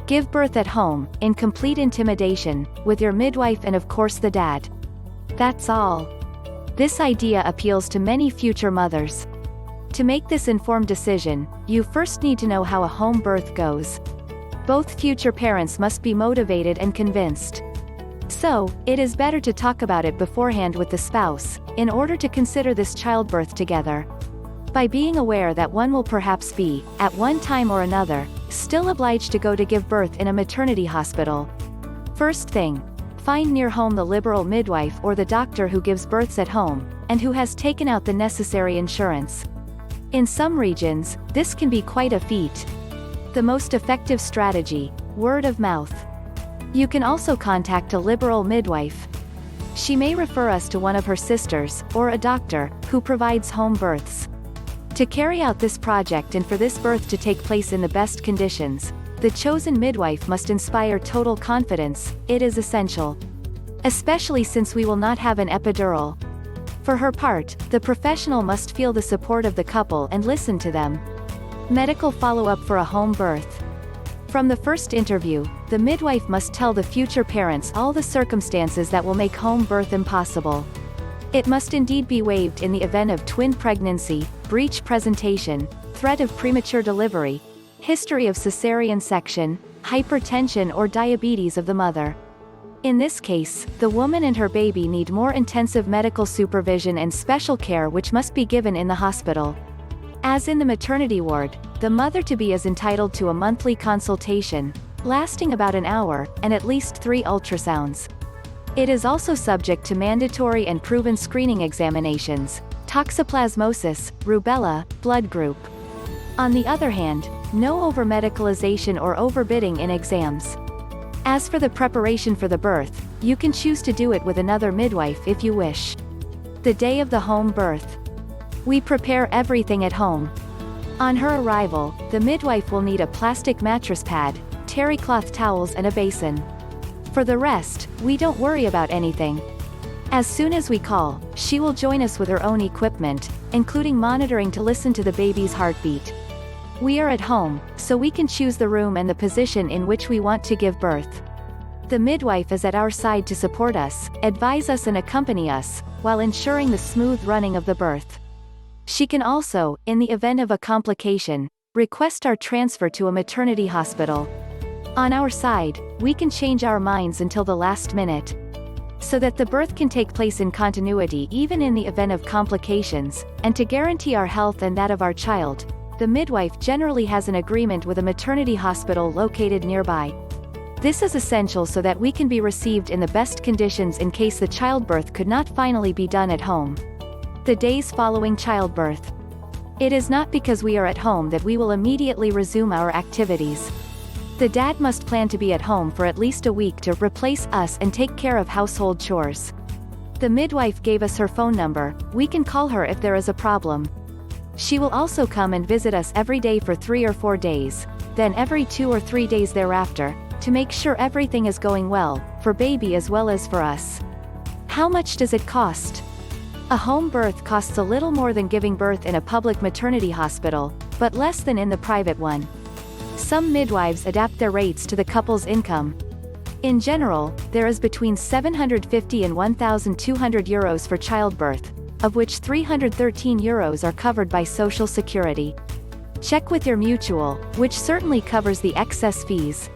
Give birth at home, in complete intimidation, with your midwife and of course the dad. That's all. This idea appeals to many future mothers. To make this informed decision, you first need to know how a home birth goes. Both future parents must be motivated and convinced. So, it is better to talk about it beforehand with the spouse, in order to consider this childbirth together. By being aware that one will perhaps be, at one time or another, still obliged to go to give birth in a maternity hospital. First thing, find near home the liberal midwife or the doctor who gives births at home, and who has taken out the necessary insurance. In some regions, this can be quite a feat. The most effective strategy, word of mouth. You can also contact a liberal midwife. She may refer us to one of her sisters, or a doctor, who provides home births. To carry out this project and for this birth to take place in the best conditions, the chosen midwife must inspire total confidence. It is essential. Especially since we will not have an epidural. For her part, the professional must feel the support of the couple and listen to them. Medical follow-up for a home birth. From the first interview, the midwife must tell the future parents all the circumstances that will make home birth impossible. It must indeed be waived in the event of twin pregnancy, breech presentation, threat of premature delivery, history of cesarean section, hypertension or diabetes of the mother. In this case, the woman and her baby need more intensive medical supervision and special care which must be given in the hospital. As in the maternity ward, the mother-to-be is entitled to a monthly consultation, lasting about an hour, and at least 3 ultrasounds. It is also subject to mandatory and proven screening examinations, toxoplasmosis, rubella, blood group. On the other hand, no over-medicalization or overbidding in exams. As for the preparation for the birth, you can choose to do it with another midwife if you wish. The day of the home birth. We prepare everything at home. On her arrival, the midwife will need a plastic mattress pad, terry cloth towels and a basin. For the rest, we don't worry about anything. As soon as we call, she will join us with her own equipment, including monitoring to listen to the baby's heartbeat. We are at home, so we can choose the room and the position in which we want to give birth. The midwife is at our side to support us, advise us and accompany us, while ensuring the smooth running of the birth. She can also, in the event of a complication, request our transfer to a maternity hospital. On our side, we can change our minds until the last minute. So that the birth can take place in continuity even in the event of complications, and to guarantee our health and that of our child, the midwife generally has an agreement with a maternity hospital located nearby. This is essential so that we can be received in the best conditions in case the childbirth could not finally be done at home. The days following childbirth. It is not because we are at home that we will immediately resume our activities. The dad must plan to be at home for at least a week to replace us and take care of household chores. The midwife gave us her phone number, we can call her if there is a problem. She will also come and visit us every day for 3 or 4 days, then every 2 or 3 days thereafter, to make sure everything is going well, for baby as well as for us. How much does it cost? A home birth costs a little more than giving birth in a public maternity hospital, but less than in the private one. Some midwives adapt their rates to the couple's income. In general, there is between 750 and 1,200 euros for childbirth, of which 313 euros are covered by Social Security. Check with your mutual, which certainly covers the excess fees.